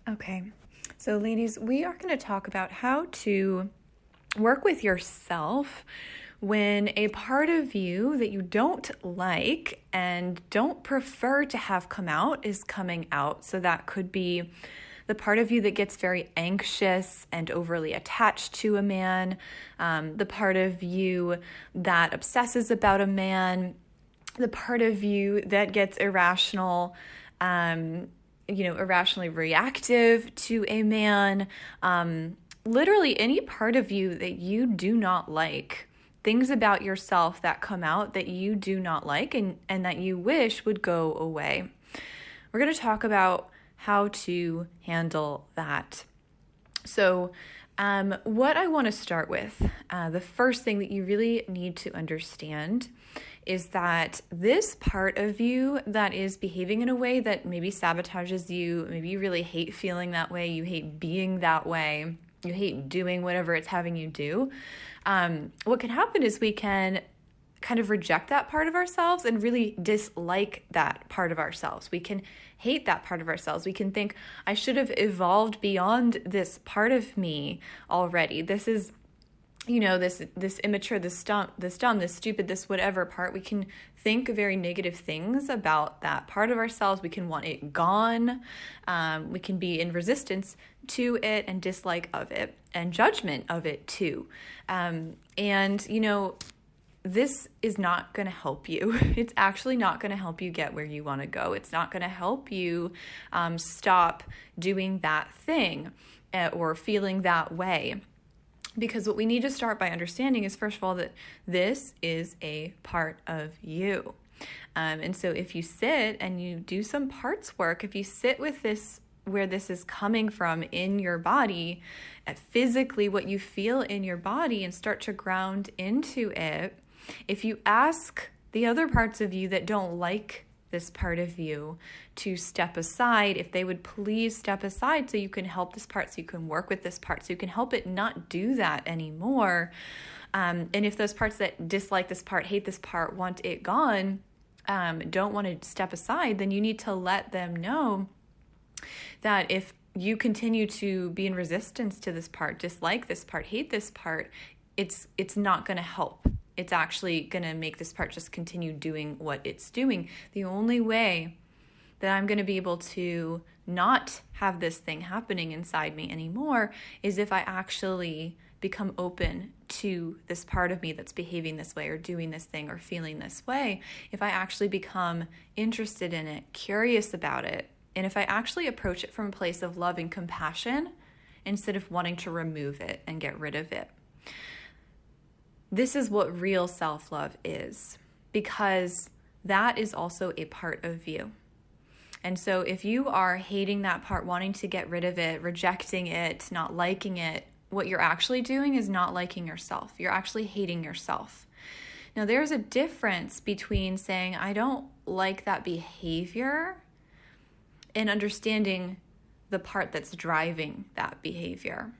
Okay, so ladies, we are going to talk about how to work with yourself when a part of you that you don't like and don't prefer to have come out is coming out. So that could be the part of you that gets very anxious and overly attached to a man, the part of you that obsesses about a man, the part of you that gets irrational, irrationally reactive to a man, literally any part of you that you do not like, things about yourself that come out that you do not like and that you wish would go away. We're going to talk about how to handle that. So, what I want to start with, the first thing that you really need to understand is that this part of you that is behaving in a way that maybe sabotages you, maybe you really hate feeling that way, you hate being that way, you hate doing whatever it's having you do, what can happen is we can kind of reject that part of ourselves and really dislike that part of ourselves. We can hate that part of ourselves. We can think, I should have evolved beyond this part of me already. This is, this immature, this dumb, this stupid, this whatever part. We can think very negative things about that part of ourselves. We can want it gone. We can be in resistance to it and dislike of it and judgment of it too. This is not going to help you. It's actually not going to help you get where you want to go. It's not going to help you stop doing that thing or feeling that way. Because what we need to start by understanding is, first of all, that this is a part of you. And so if you sit and you do some parts work, if you sit with this, where this is coming from in your body, physically what you feel in your body, and start to ground into it, if you ask the other parts of you that don't like this part of you to step aside, if they would please step aside so you can help this part, so you can work with this part, so you can help it not do that anymore. And if those parts that dislike this part, hate this part, want it gone, don't want to step aside, then you need to let them know that if you continue to be in resistance to this part, dislike this part, hate this part, it's not going to help. It's actually going to make this part just continue doing what it's doing. The only way that I'm going to be able to not have this thing happening inside me anymore is if I actually become open to this part of me that's behaving this way or doing this thing or feeling this way. If I actually become interested in it, curious about it, and if I actually approach it from a place of love and compassion instead of wanting to remove it and get rid of it. This is what real self-love is, because that is also a part of you. And so if you are hating that part, wanting to get rid of it, rejecting it, not liking it, what you're actually doing is not liking yourself. You're actually hating yourself. Now, there's a difference between saying, I don't like that behavior, and understanding the part that's driving that behavior.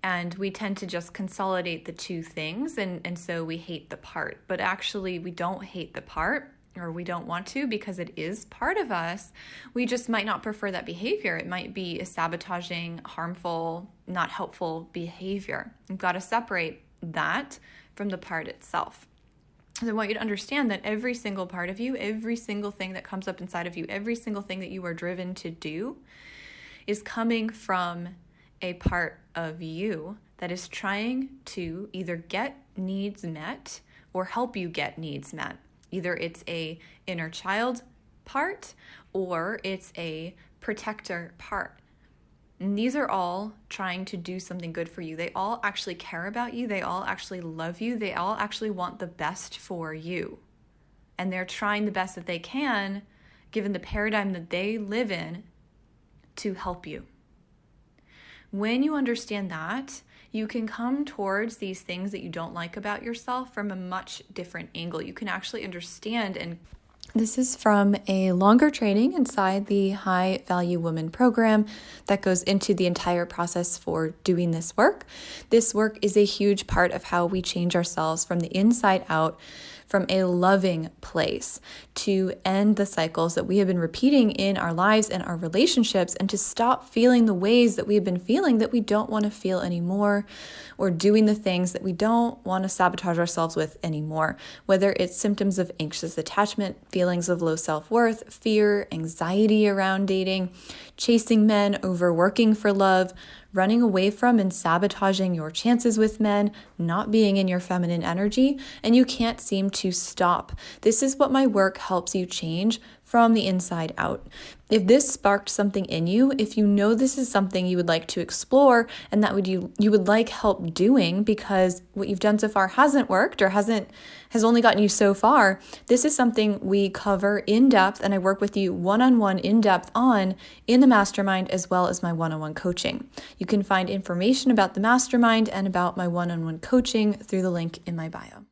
And we tend to just consolidate the two things, and so we hate the part. But actually, we don't hate the part, or we don't want to, because it is part of us. We just might not prefer that behavior. It might be a sabotaging, harmful, not helpful behavior. You've got to separate that from the part itself. So I want you to understand that every single part of you, every single thing that comes up inside of you, every single thing that you are driven to do is coming from a part of you that is trying to either get needs met or help you get needs met. Either it's a inner child part or it's a protector part. And these are all trying to do something good for you. They all actually care about you. They all actually love you. They all actually want the best for you. And they're trying the best that they can, given the paradigm that they live in, to help you. When you understand that, you can come towards these things that you don't like about yourself from a much different angle. You can actually understand, and this is from a longer training inside the High Value Woman program that goes into the entire process for doing this work. This work is a huge part of how we change ourselves from the inside out, from a loving place, to end the cycles that we have been repeating in our lives and our relationships, and to stop feeling the ways that we have been feeling that we don't want to feel anymore, or doing the things that we don't want to sabotage ourselves with anymore, whether it's symptoms of anxious attachment, feelings of low self-worth, fear, anxiety around dating, chasing men, overworking for love, running away from and sabotaging your chances with men, not being in your feminine energy, and you can't seem to stop. This is what my work helps you change from the inside out. If this sparked something in you, if you know this is something you would like to explore and that you would like help doing because what you've done so far hasn't worked or has only gotten you so far, this is something we cover in depth, and I work with you one-on-one in depth on in the mastermind, as well as my one-on-one coaching. You can find information about the mastermind and about my one-on-one coaching through the link in my bio.